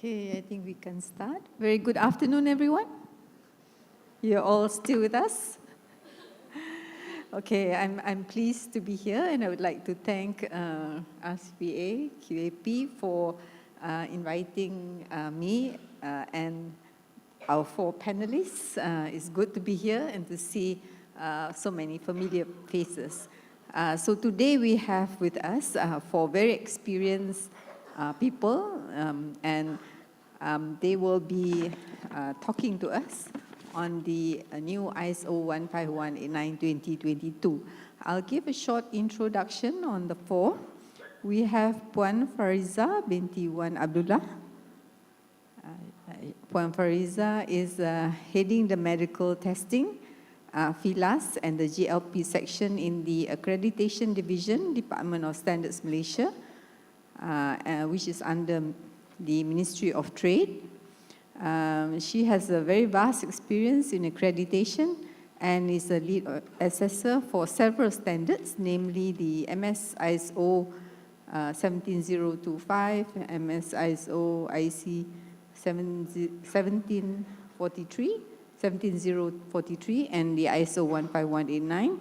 Okay, I think we can start. Very good afternoon, everyone. You're all still with us? Okay, I'm pleased to be here, and I would like to thank RCPA, QAP for inviting me and our four panelists. It's good to be here and to see so many familiar faces. So today we have with us four very experienced people, and they will be talking to us on the new ISO 15189-2022. I'll give a short introduction on the four. We have Puan Fariza binti Wan Abdullah. Puan Fariza is heading the medical testing, FILAS, and the GLP section in the Accreditation Division, Department of Standards Malaysia, which is under the Ministry of Trade. She has a very vast experience in accreditation and is a lead assessor for several standards, namely the MS ISO 17025, MS ISO IC 17043, and the ISO 15189,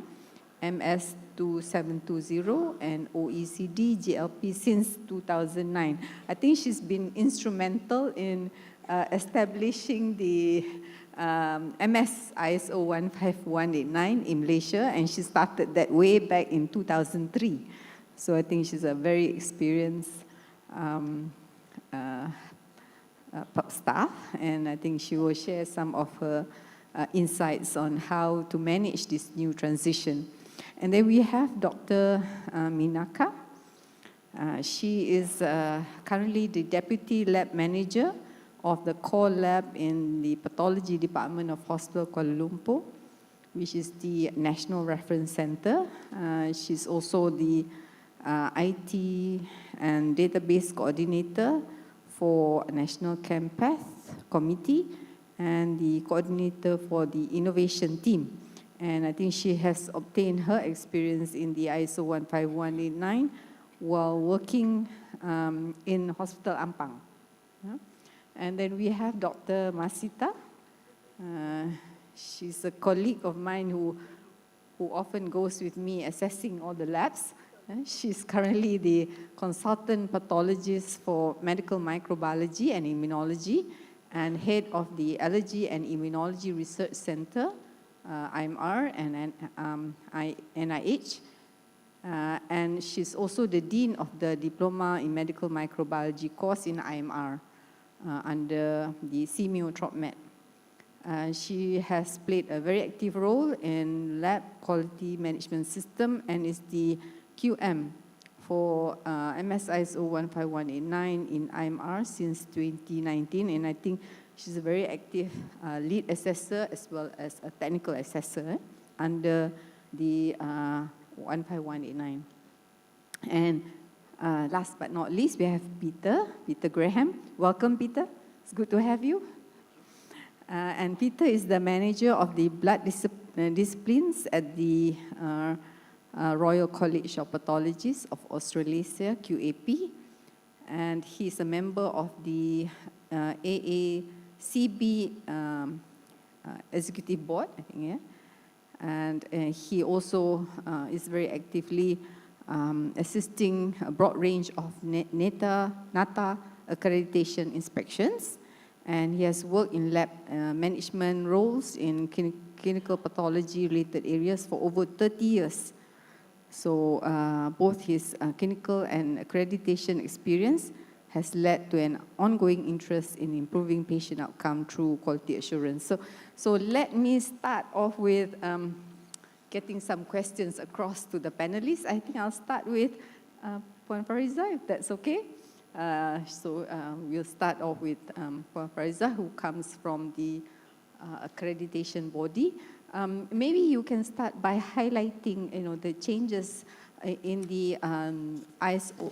MS 2720, and OECD GLP since 2009. I think she's been instrumental in establishing the MS ISO 15189 in Malaysia, and she started that way back in 2003. So I think she's a very experienced staff, and I think she will share some of her insights on how to manage this new transition. And then we have Dr. Minaka. She is currently the Deputy Lab Manager of the core lab in the Pathology Department of Hospital Kuala Lumpur, which is the National Reference Center. She's also the IT and Database Coordinator for National Campath Committee and the Coordinator for the Innovation Team. And I think she has obtained her experience in the ISO 15189 while working in Hospital Ampang. Yeah. And then we have Dr. Masita. She's a colleague of mine who often goes with me assessing all the labs. She's currently the consultant pathologist for medical microbiology and immunology and head of the Allergy and Immunology Research Center, IMR and NIH. And she's also the Dean of the Diploma in Medical Microbiology course in IMR under the CMU TropMed. She has played a very active role in lab quality management system and is the QM for MS ISO 15189 in IMR since 2019, and I think she's a very active lead assessor as well as a technical assessor under the 15189. And last but not least, we have Peter Graham. Welcome, Peter. It's good to have you. And Peter is the manager of the blood disciplines at the Royal College of Pathologists of Australasia, QAP, and he's a member of the AACB Executive Board, I think, yeah. And he also is very actively assisting a broad range of NATA accreditation inspections, and he has worked in lab management roles in clinical pathology-related areas for over 30 years. So both his clinical and accreditation experience has led to an ongoing interest in improving patient outcome through quality assurance. So let me start off with getting some questions across to the panelists. I think I'll start with Puan Fariza, if that's okay. We'll start off with Puan Fariza, who comes from the accreditation body. Maybe you can start by highlighting, the changes in the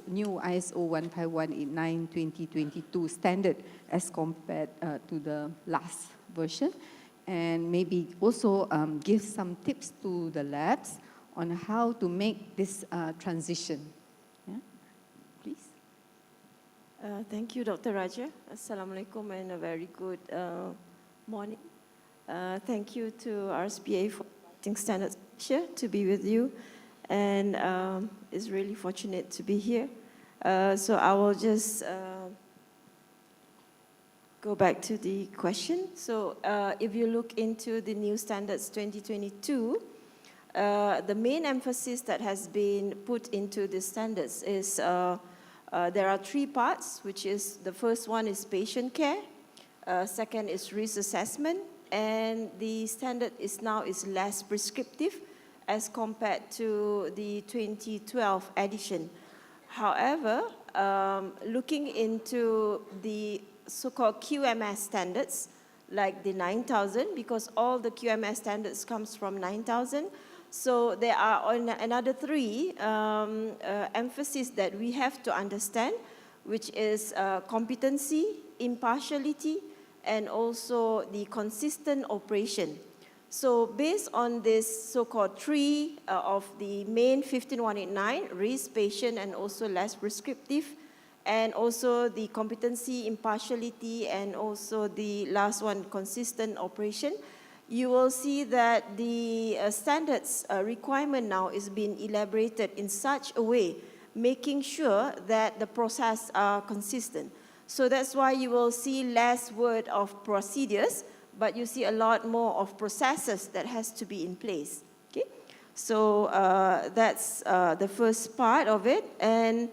new ISO 15189-2022 standard as compared to the last version, and maybe also give some tips to the labs on how to make this transition. Yeah, please. Thank you, Dr. Raja. Assalamualaikum and a very good morning. Thank you to RSPA for inviting Standards Asia to be with you, and it's really fortunate to be here. So I will just go back to the question. So if you look into the new standards 2022, the main emphasis that has been put into the standards is there are three parts, which is the first one is patient care, second is risk assessment, and the standard is now less prescriptive as compared to the 2012 edition. However, looking into the so-called QMS standards, like the 9000, because all the QMS standards comes from 9000, so there are another three emphasis that we have to understand, which is competency, impartiality, and also the consistent operation. So based on this so-called three of the main 15189, risk, patient, and also less prescriptive, and also the competency, impartiality, and also the last one, consistent operation, you will see that the standards requirement now is being elaborated in such a way, making sure that the process are consistent. So that's why you will see less word of procedures, but you see a lot more of processes that has to be in place. Okay, so that's the first part of it. And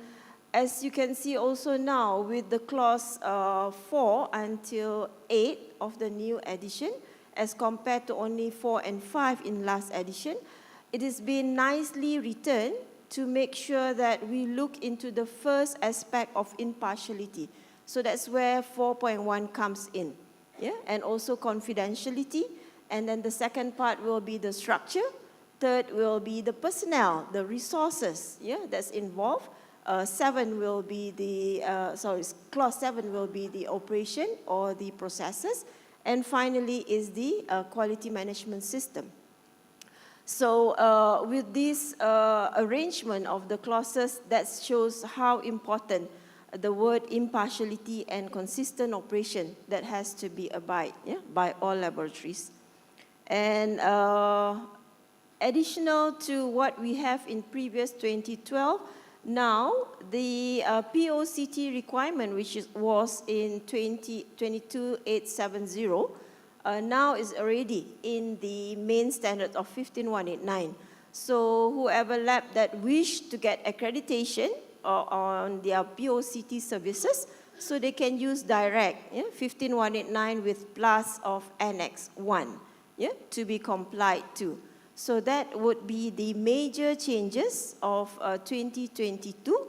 as you can see also now with the clause 4 until 8 of the new edition, as compared to only 4 and 5 in last edition, it has been nicely written to make sure that we look into the first aspect of impartiality. So that's where 4.1 comes in, yeah? And also confidentiality. And then the second part will be the structure. Third will be the personnel, the resources, yeah, that's involved. 7 will be the, clause 7 will be the operation or the processes. And finally is the quality management system. So with this arrangement of the clauses, that shows how important the word impartiality and consistent operation that has to be abided, yeah, by all laboratories. And additional to what we have in previous 2012, now the POCT requirement, which was in 22870, now is already in the main standard of 15189. So whoever lab that wish to get accreditation on their POCT services, so they can use direct, yeah, 15189 with plus of Annex 1, yeah, to be complied to. So that would be the major changes of 2022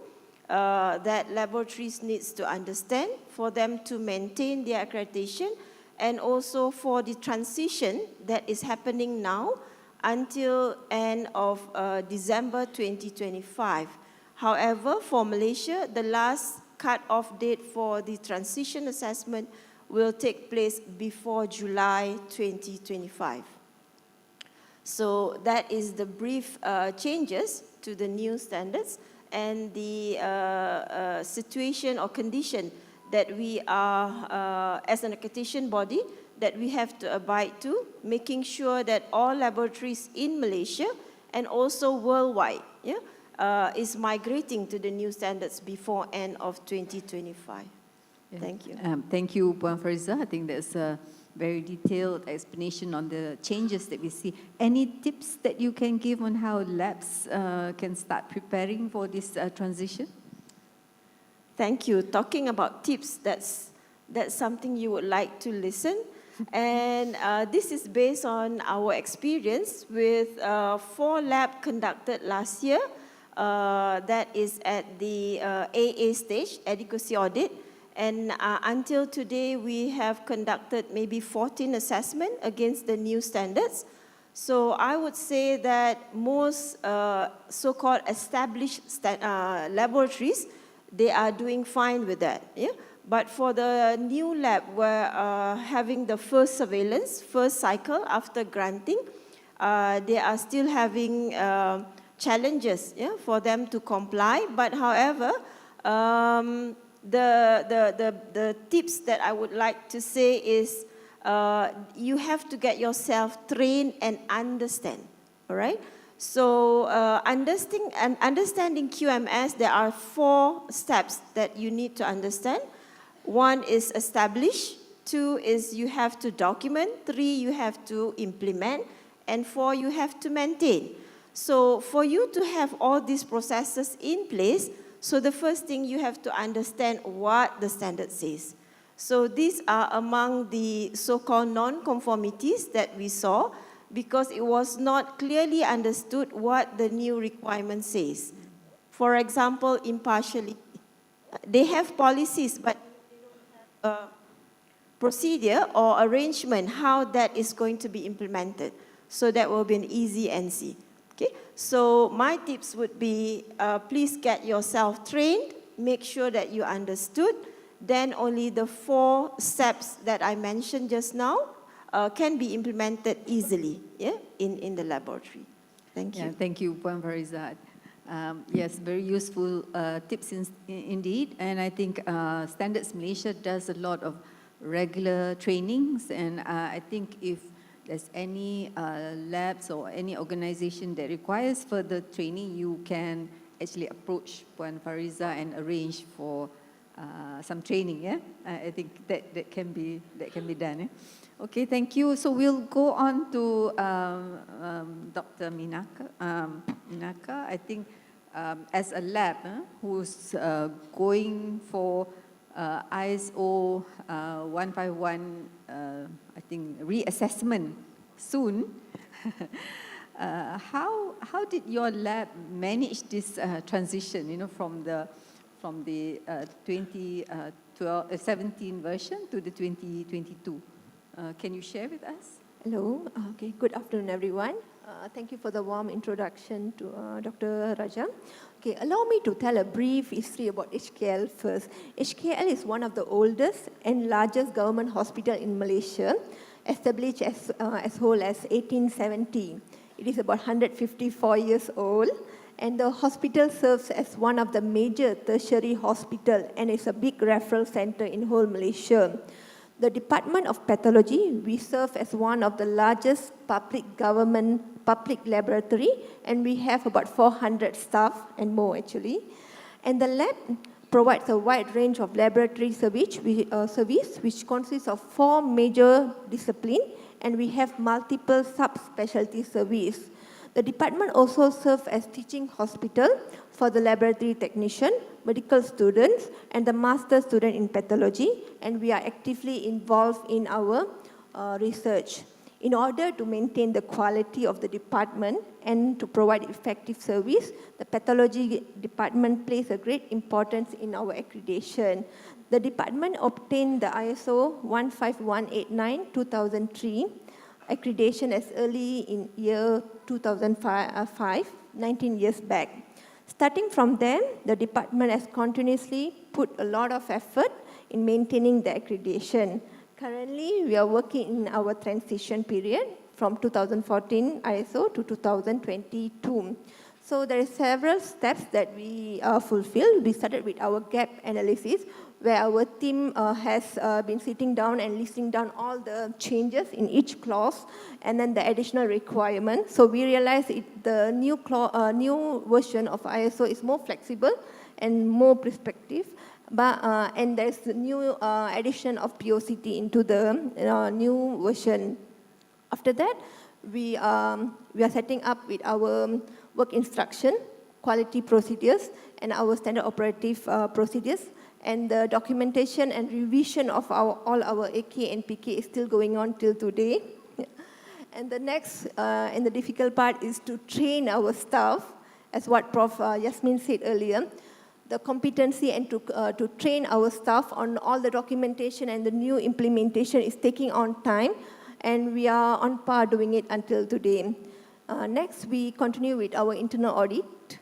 that laboratories needs to understand for them to maintain their accreditation, and also for the transition that is happening now until end of December 2025. However, for Malaysia, the last cut-off date for the transition assessment will take place before July 2025. So that is the brief changes to the new standards and the situation or condition that we are, as an accreditation body, that we have to abide to, making sure that all laboratories in Malaysia and also worldwide, yeah, is migrating to the new standards before end of 2025. Yeah. Thank you. Thank you, Puan Fariza. I think that's a very detailed explanation on the changes that we see. Any tips that you can give on how labs can start preparing for this transition? Thank you. Talking about tips, that's something you would like to listen. And this is based on our experience with 4 labs conducted last year. That is at the AA stage, adequacy audit. And until today, we have conducted maybe 14 assessments against the new standards. So I would say that most so-called established laboratories, they are doing fine with that. Yeah? But for the new lab, we're having the first surveillance, first cycle after granting, they are still having challenges, yeah, for them to comply. But however, the tips that I would like to say is you have to get yourself trained and understand, all right? So understanding QMS, there are 4 steps that you need to understand. 1 is establish, 2 is you have to document, 3 you have to implement, and 4 you have to maintain. So for you to have all these processes in place, so the first thing you have to understand what the standard says. So these are among the so-called non-conformities that we saw because it was not clearly understood what the new requirement says. For example, impartiality. They have policies, but they don't have a procedure or arrangement how that is going to be implemented. So that will be an easy NC. Okay? So my tips would be, please get yourself trained, make sure that you understood, then only the 4 steps that I mentioned just now can be implemented easily, yeah, in the laboratory. Thank you. Yeah, thank you, Puan Farizat. Yes, very useful tips indeed. And I think Standards Malaysia does a lot of regular trainings. And I think if there's any labs or any organization that requires further training, you can actually approach Puan Fariza and arrange for some training. Yeah, I think that can be done. Yeah? Okay, thank you. So we'll go on to Dr. Minaka. I think as a lab who's going for ISO 151, I think reassessment soon. How did your lab manage this transition? You know, from the 2017 version to the 2022. Can you share with us? Hello. Okay. Good afternoon, everyone. Thank you for the warm introduction to Dr. Raja. Okay, allow me to tell a brief history about HKL first. HKL is one of the oldest and largest government hospital in Malaysia, established as whole as 1870. It is about 154 years old, and the hospital serves as one of the major tertiary hospital and is a big referral center in whole Malaysia. The Department of Pathology, we serve as one of the largest public laboratory, and we have about 400 staff and more actually. And the lab provides a wide range of laboratory service which consists of 4 major disciplines, and we have multiple subspecialty service. The department also serves as teaching hospital for the laboratory technician, medical students, and the master student in pathology, and we are actively involved in our research. In order to maintain the quality of the department and to provide effective service, the pathology department plays a great importance in our accreditation. The department obtained the ISO 15189-2003 accreditation as early in year 2005, 19 years back. Starting from then, the department has continuously put a lot of effort in maintaining the accreditation. Currently, we are working in our transition period from 2014 ISO to 2022. So there are several steps that we fulfill. We started with our gap analysis, where our team has been sitting down and listing down all the changes in each clause and then the additional requirements. So we realized the new version of ISO is more flexible and more prescriptive. And there's the new addition of POCT into the new version. After that, we are setting up with our work instruction, quality procedures, and our standard operative procedures. And the documentation and revision of all our AK and PK is still going on till today. And the next and the difficult part is to train our staff, as what Prof. Yasmin said earlier. The competency and to train our staff on all the documentation and the new implementation is taking on time, and we are on par doing it until today. Next, we continue with our internal audit.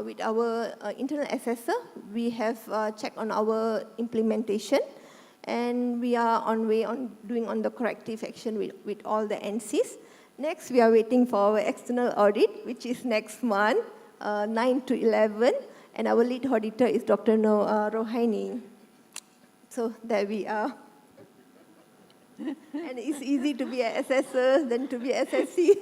With our internal assessor, we have checked on our implementation, and we are on doing the corrective action with all the NCs. Next, we are waiting for our external audit, which is next month, 9 to 11, and our lead auditor is Dr. Rohaini. So there we are. And it's easy to be an assessor than to be an SSC.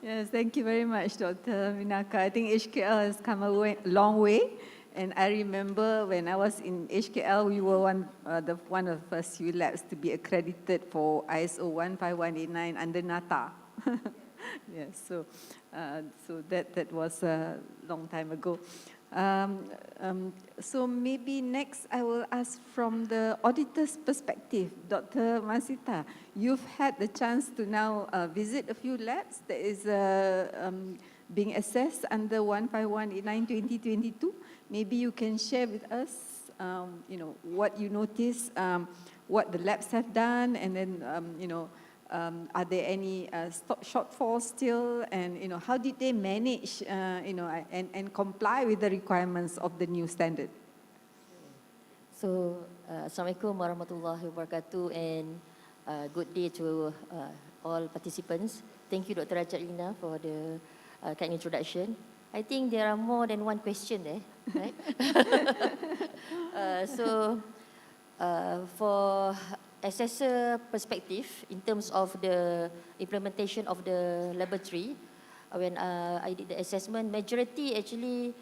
Yes, thank you very much, Dr. Minaka. I think HKL has come a long way. And I remember when I was in HKL, we were one of the first few labs to be accredited for ISO 15189 under NATA. Yes, so that was a long time ago. So maybe next I will ask from the auditor's perspective, Dr. Masita. You've had the chance to now visit a few labs that is being assessed under 15189/2022. Maybe you can share with us, what you notice, what the labs have done, and then, are there any shortfalls still, and how did they manage, and comply with the requirements of the new standard? So, Assalamualaikum warahmatullahi wabarakatuh, and good day to all participants. Thank you, Dr. Elina, for the kind introduction. I think there are more than one question there, right? For assessor perspective, in terms of the implementation of the laboratory, when I did the assessment, majority actually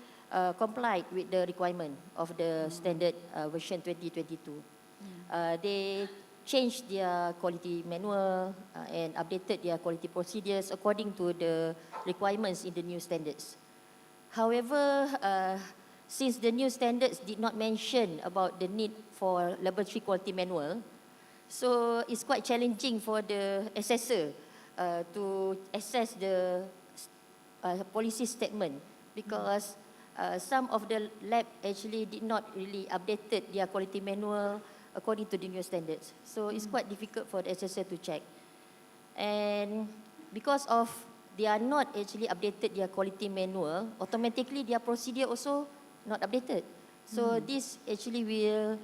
complied with the requirement of the standard version 2022. They changed their quality manual and updated their quality procedures according to the requirements in the new standards. However, since the new standards did not mention about the need for laboratory quality manual, so it's quite challenging for the assessor to assess the policy statement, because some of the lab actually did not really updated their quality manual according to the new standards. So it's quite difficult for the assessor to check. And because of they are not actually updated their quality manual, automatically their procedure also not updated. So this actually will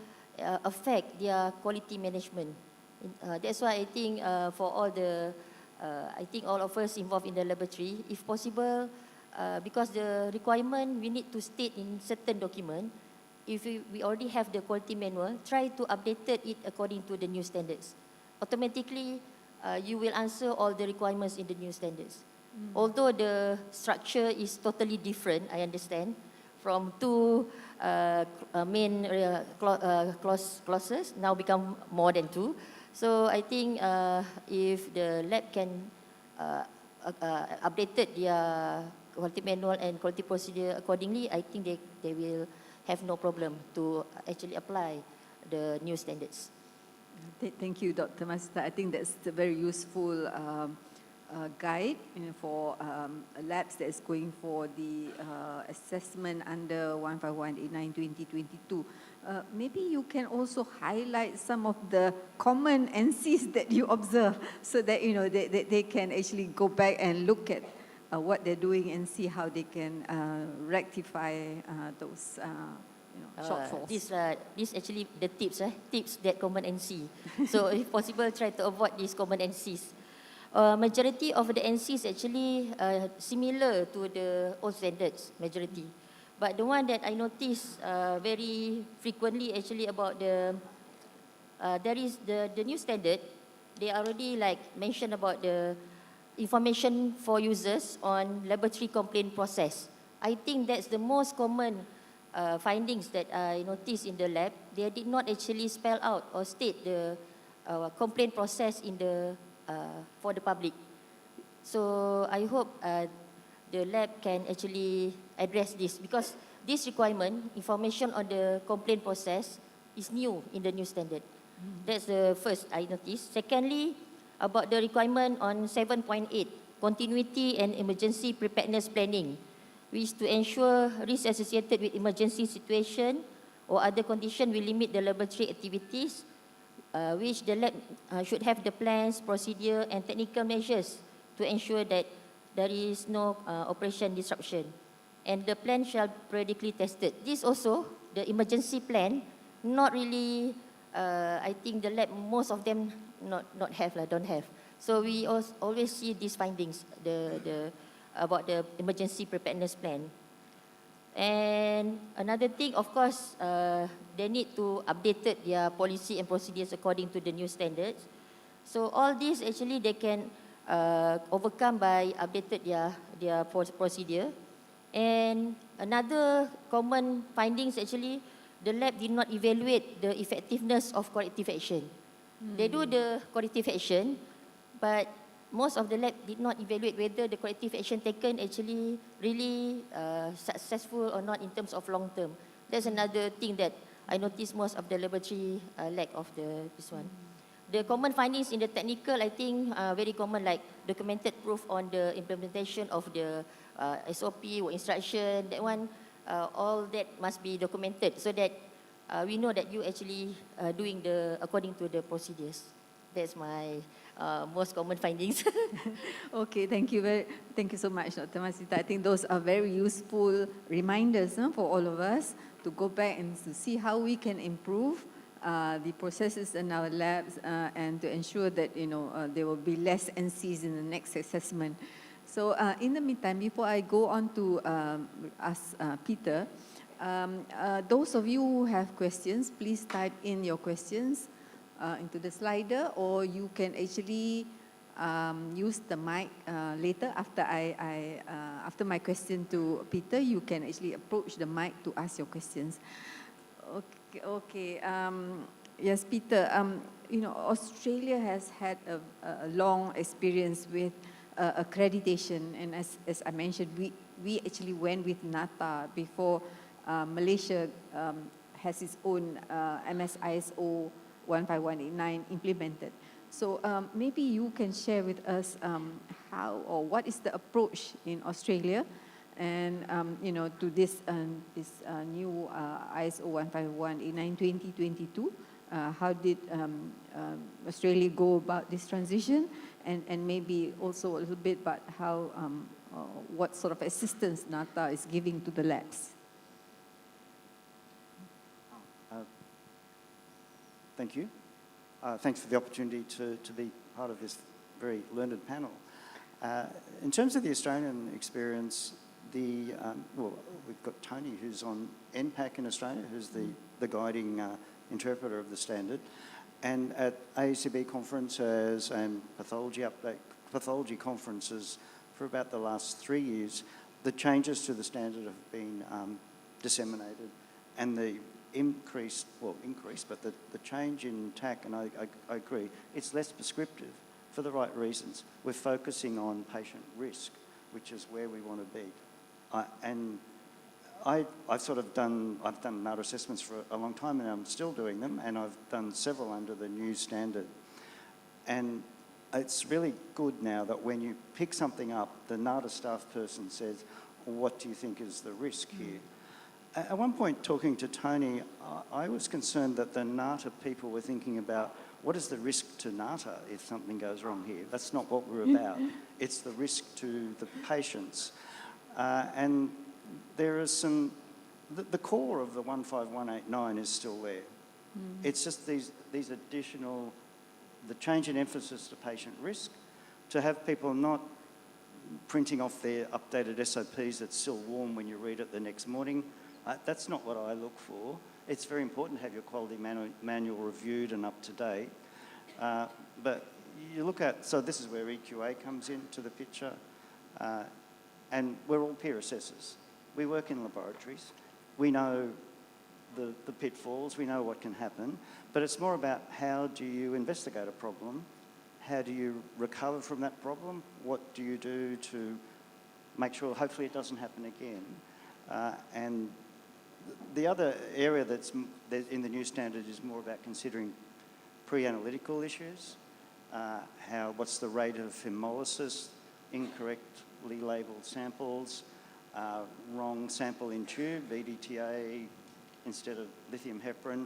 affect their quality management. That's why I think for all the, I think all of us involved in the laboratory, if possible, because the requirement we need to state in certain document, if we already have the quality manual, try to update it according to the new standards. Automatically, you will answer all the requirements in the new standards. Although the structure is totally different, I understand, from two main clauses, now become more than two. So I think if the lab can update their quality manual and quality procedure accordingly, I think they will have no problem to actually apply the new standards. Thank you, Dr. Masita. I think that's a very useful guide for labs that is going for the assessment under 15189/2022. Maybe you can also highlight some of the common NCs that you observe, so that they can actually go back and look at what they're doing and see how they can rectify those shortfalls. This actually the tips that common NC. So if possible, try to avoid these common NCs. Majority of the NCs actually similar to the old standards, majority. But the one that I noticed very frequently actually about there is the new standard, they already mentioned about the information for users on laboratory complaint process. I think that's the most common findings that I noticed in the lab. They did not actually spell out or state the complaint process in the for the public. So I hope the lab can actually address this, because this requirement, information on the complaint process, is new in the new standard. That's the first I noticed. Secondly, about the requirement on 7.8, continuity and emergency preparedness planning, which to ensure risks associated with emergency situation or other condition will limit the laboratory activities, which the lab should have the plans, procedure and technical measures to ensure that there is no operation disruption. And the plan shall periodically tested. This also, the emergency plan, not really, I think the lab, most of them don't have. So we always see these findings, about the emergency preparedness plan. And another thing, of course, they need to update their policy and procedures according to the new standards. So all this actually they can overcome by updated their procedure. And another common findings actually, the lab did not evaluate the effectiveness of corrective action. They do the corrective action, but most of the lab did not evaluate whether the corrective action taken actually really successful or not in terms of long term. That's another thing that I noticed most of the laboratory lack of this one. The common findings in the technical, I think, very common, like documented proof on the implementation of the SOP or instruction. That one, all that must be documented so that we know that you actually doing according to the procedures. That's my most common findings. Okay, thank you so much, Dr. Masita. I think those are very useful reminders for all of us to go back and to see how we can improve the processes in our labs and to ensure that there will be less NCs in the next assessment. So in the meantime, before I go on to ask Peter, those of you who have questions, please type in your questions into the slider, or you can actually use the mic later after my question to Peter. You can actually approach the mic to ask your questions. Okay. Yes, Peter. Australia has had a long experience with accreditation, and as I mentioned, we actually went with NATA before Malaysia has its own MS-ISO 15189 implemented. So maybe you can share with us how or what is the approach in Australia, and to this new ISO 15189 2022. How did Australia go about this transition, and maybe also a little bit about how what sort of assistance NATA is giving to the labs? Thank you. Thanks for the opportunity to be part of this very learned panel. In terms of the Australian experience, we've got Tony, who's on NPAC in Australia, who's the guiding interpreter of the standard. And at AECB conferences and pathology conferences for about the last 3 years, the changes to the standard have been disseminated, and the but the change in TAC, and I agree, it's less prescriptive for the right reasons. We're focusing on patient risk, which is where we want to be. I've done NATA assessments for a long time, and I'm still doing them, and I've done several under the new standard. And it's really good now that when you pick something up, the NATA staff person says, well, what do you think is the risk here? At one point, talking to Tony, I was concerned that the NATA people were thinking about what is the risk to NATA if something goes wrong here. That's not what we're about. It's the risk to the patients. And there is the core of the 15189 is still there. It's just these additional, the change in emphasis to patient risk, to have people not printing off their updated SOPs that's still warm when you read it the next morning. That's not what I look for. It's very important to have your quality manual reviewed and up to date. But you look at, so this is where EQA comes into the picture. And we're all peer assessors. We work in laboratories. We know the pitfalls. We know what can happen. But it's more about how do you investigate a problem? How do you recover from that problem? What do you do to make sure hopefully it doesn't happen again? And the other area that's in the new standard is more about considering pre-analytical issues. What's the rate of hemolysis, incorrectly labelled samples, wrong sample in tube, VDTA instead of lithium heparin.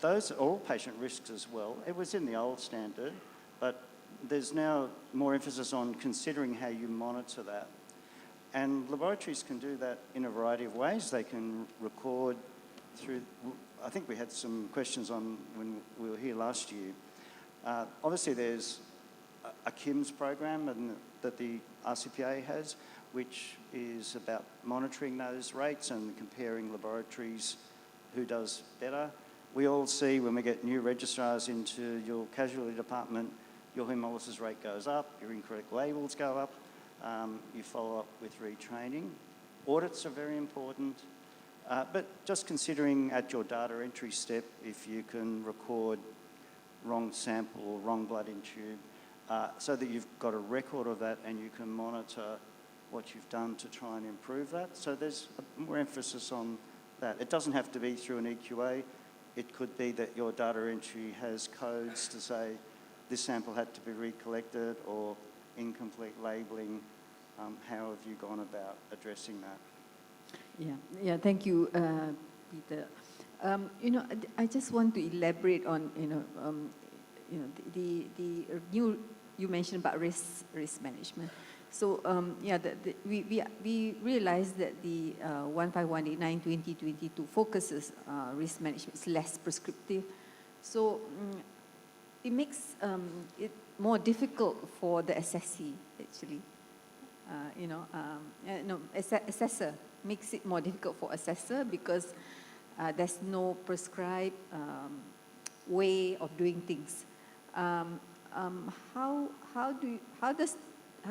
Those are all patient risks as well. It was in the old standard, but there's now more emphasis on considering how you monitor that. And laboratories can do that in a variety of ways. They can record through, I think we had some questions on when we were here last year. Obviously there's a KIMS program that the RCPA has, which is about monitoring those rates and comparing laboratories who does better. We all see when we get new registrars into your casualty department, your hemolysis rate goes up, your incorrect labels go up, you follow up with retraining. Audits are very important, but just considering at your data entry step, if you can record wrong sample or wrong blood in tube, so that you've got a record of that and you can monitor what you've done to try and improve that. So there's more emphasis on that. It doesn't have to be through an EQA. It could be that your data entry has codes to say this sample had to be recollected or incomplete labelling. How have you gone about addressing that? Yeah, thank you, Peter. I just want to elaborate on, the new, you mentioned about risk management. So, we realized that the 1518/2022 focuses risk management, is less prescriptive. So, it makes it more difficult for the assessee, actually. Assessor makes it more difficult for assessor because there's no prescribed way of doing things. How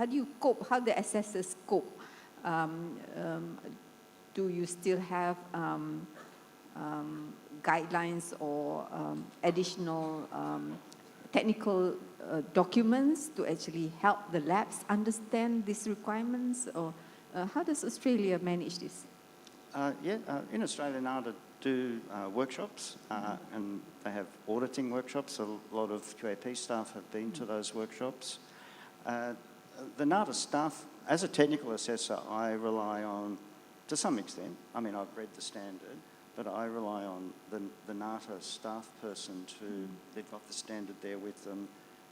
do you cope? How the assessors cope? Do you still have guidelines or additional technical documents to actually help the labs understand these requirements? Or how does Australia manage this? In Australia, NADA do workshops, and they have auditing workshops. A lot of QAP staff have been to those workshops. The NADA staff, as a technical assessor, I rely on, to some extent, I mean, I've read the standard, but I rely on the NATA staff person to, they've got the standard there with them.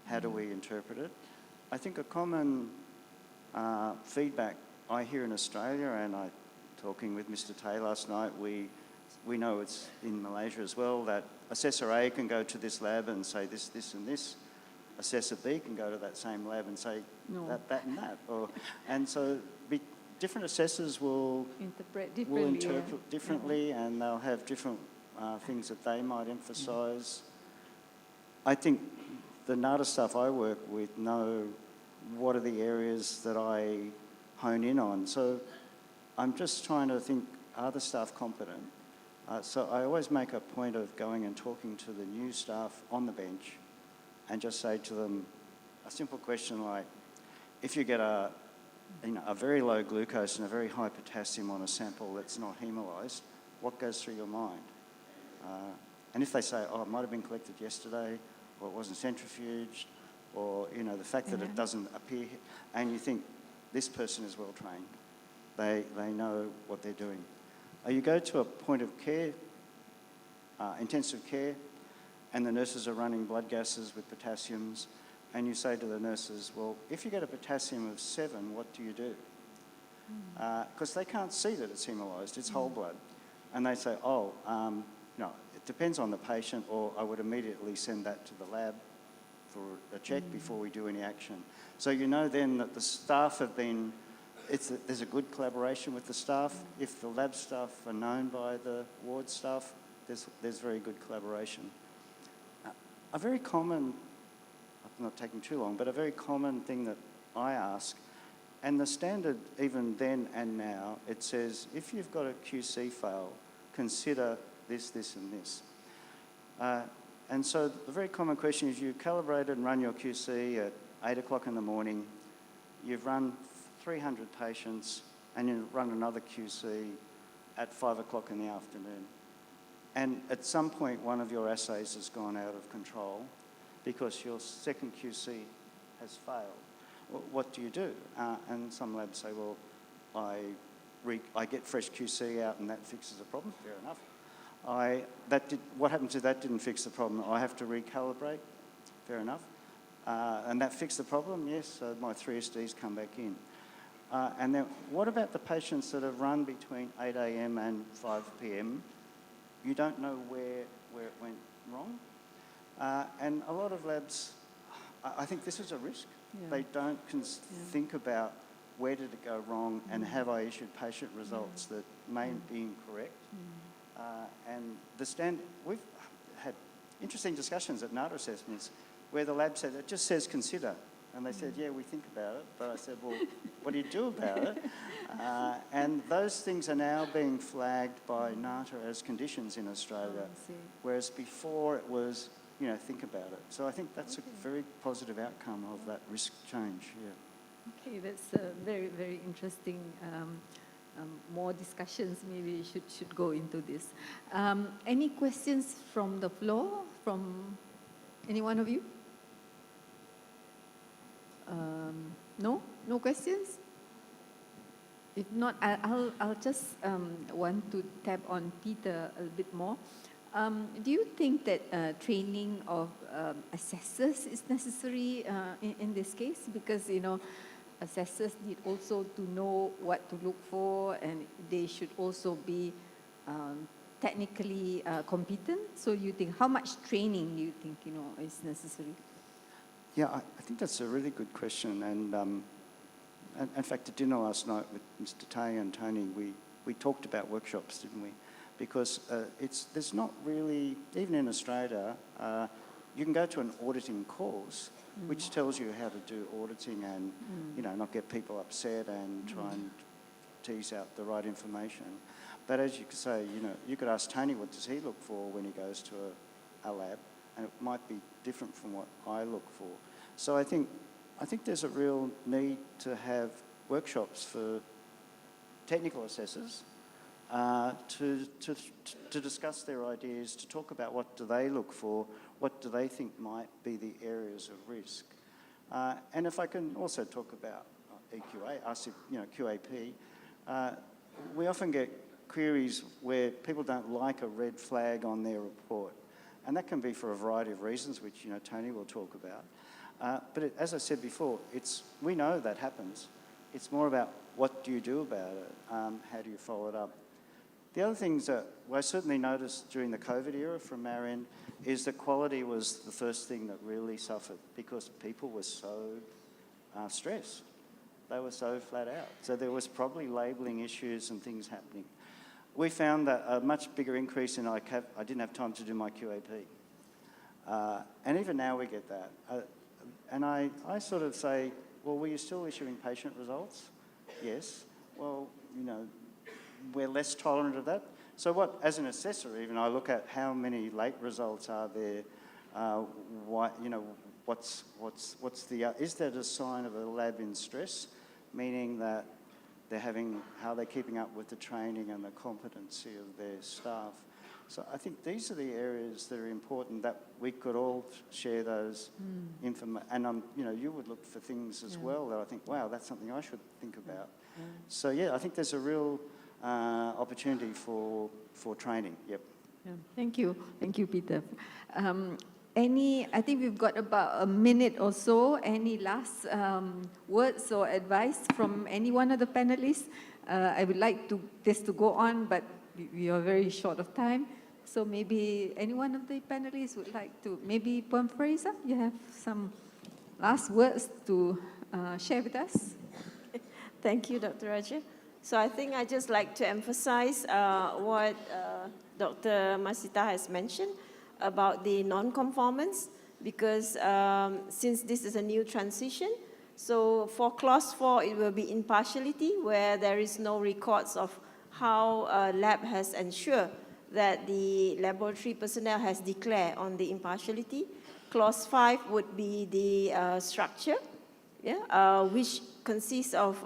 How do we interpret it? I think a common feedback I hear in Australia, and talking with Mr. Tay last night, we know it's in Malaysia as well, that Assessor A can go to this lab and say this, this and this. Assessor B can go to that same lab and say that and that. And so different assessors will interpret differently, and they'll have different things that they might emphasise. I think the NATA staff I work with know what are the areas that I hone in on. So I'm just trying to think, are the staff competent? So I always make a point of going and talking to the new staff on the bench and just say to them a simple question like, if you get a very low glucose and a very high potassium on a sample that's not hemolyzed, what goes through your mind? And if they say, oh, it might have been collected yesterday, or it wasn't centrifuged, or the fact that it doesn't appear, and you think this person is well trained, they know what they're doing. You go to a point of care, intensive care, and the nurses are running blood gases with potassiums, and you say to the nurses, well, if you get a potassium of 7, what do you do? Because they can't see that it's hemolyzed, it's whole blood. And they say, it depends on the patient, or I would immediately send that to the lab for a check before we do any action. So you know then that the staff have been, there's a good collaboration with the staff. If the lab staff are known by the ward staff, there's very good collaboration. A very common, I'm not taking too long, but a very common thing that I ask, and the standard even then and now, it says, if you've got a QC fail, consider this, this and this. And so the very common question is you calibrated and run your QC at 8 o'clock in the morning, you've run 300 patients, and you run another QC at 5 o'clock in the afternoon. And at some point, one of your assays has gone out of control because your second QC has failed. What do you do? And some labs say, well, I get fresh QC out and that fixes the problem. Fair enough. What happens if that didn't fix the problem? I have to recalibrate. Fair enough. And that fixed the problem? Yes, so my 3SDs come back in. And then what about the patients that have run between 8 a.m. and 5 p.m.? You don't know where it went wrong. And a lot of labs, I think this is a risk. Yeah. They don't think about where did it go wrong, and have I issued patient results that may be incorrect? And we've had interesting discussions at NATA assessments where the lab said, it just says consider. And they said, yeah, we think about it. But I said, well, what do you do about it? And those things are now being flagged by NATA as conditions in Australia, whereas before it was, think about it. So I think that's a very positive outcome of that risk change, Okay, that's very, very interesting. More discussions maybe should go into this. Any questions from the floor, from any one of you? No questions? If not, I'll just want to tap on Peter a bit more. Do you think that training of assessors is necessary in this case? Because, assessors need also to know what to look for, and they should also be technically competent. So you think, how much training do you think, is necessary? Yeah, I think that's a really good question. And in fact, at dinner last night with Mr. Tay and Tony, we talked about workshops, didn't we? Because there's not really, even in Australia, you can go to an auditing course which tells you how to do auditing and, not get people upset and try and tease out the right information. But as you could say, you could ask Tony, what does he look for when he goes to a lab? And it might be different from what I look for. So I think there's a real need to have workshops for technical assessors to discuss their ideas, to talk about what do they look for, what do they think might be the areas of risk. And if I can also talk about EQA, QAP, we often get queries where people don't like a red flag on their report. And that can be for a variety of reasons, which Tony will talk about. But as I said before, we know that happens. It's more about what do you do about it? How do you follow it up? The other things that I certainly noticed during the COVID era from our end is that quality was the first thing that really suffered because people were so stressed. They were so flat out. So there was probably labelling issues and things happening. We found that a much bigger increase in I didn't have time to do my QAP. And even now we get that. And I sort of say, well, were you still issuing patient results? Yes. Well, we're less tolerant of that. So as an assessor even, I look at how many late results are there, is that a sign of a lab in stress, meaning that how are they keeping up with the training and the competency of their staff? So I think these are the areas that are important that we could all share those information. And you would look for things as well that I think, wow, that's something I should think about. So I think there's a real opportunity for training. Yep. Yeah. Thank you, Peter. I think we've got about a minute or so. Any last words or advice from any one of the panelists? I would like this to go on, but we are very short of time. So maybe any one of the panelists would like to, maybe Puan Fraser, you have some last words to share with us? Thank you, Dr. Raja. So I think I'd just like to emphasize what Dr. Masita has mentioned about the non-conformance, because since this is a new transition, so for clause 4, it will be impartiality, where there is no records of how a lab has ensured that the laboratory personnel has declared on the impartiality. Clause 5 would be the structure, which consists of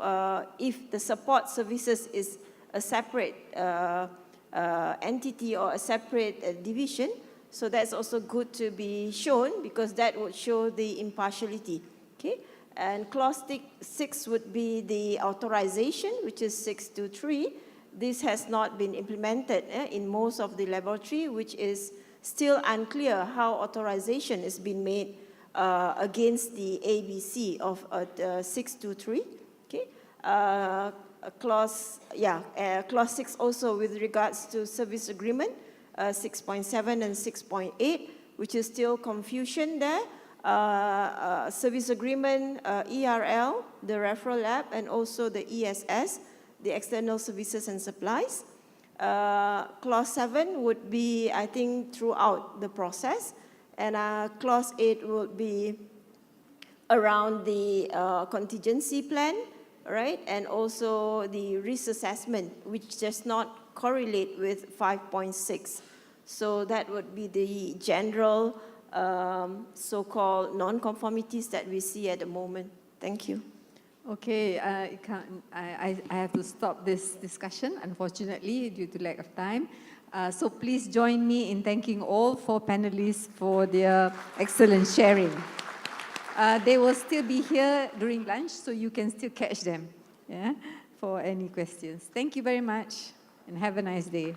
if the support services is a separate entity or a separate division. So that's also good to be shown because that would show the impartiality. Okay, and clause 6 would be the authorization, which is 623. This has not been implemented in most of the laboratory, which is still unclear how authorization is being made against the ABC of 623. Okay, clause 6 also with regards to service agreement, 6.7 and 6.8, which is still confusion there. service agreement, ERL, the referral lab, and also the ESS, the external services and supplies. Clause 7 would be, I think, throughout the process, and clause 8 would be around the contingency plan, right, and also the risk assessment, which does not correlate with 5.6. So that would be the general so-called non-conformities that we see at the moment. Thank you. Okay, I have to stop this discussion, unfortunately, due to lack of time. So please join me in thanking all 4 panelists for their excellent sharing. They will still be here during lunch, so you can still catch them, yeah, for any questions. Thank you very much, and have a nice day.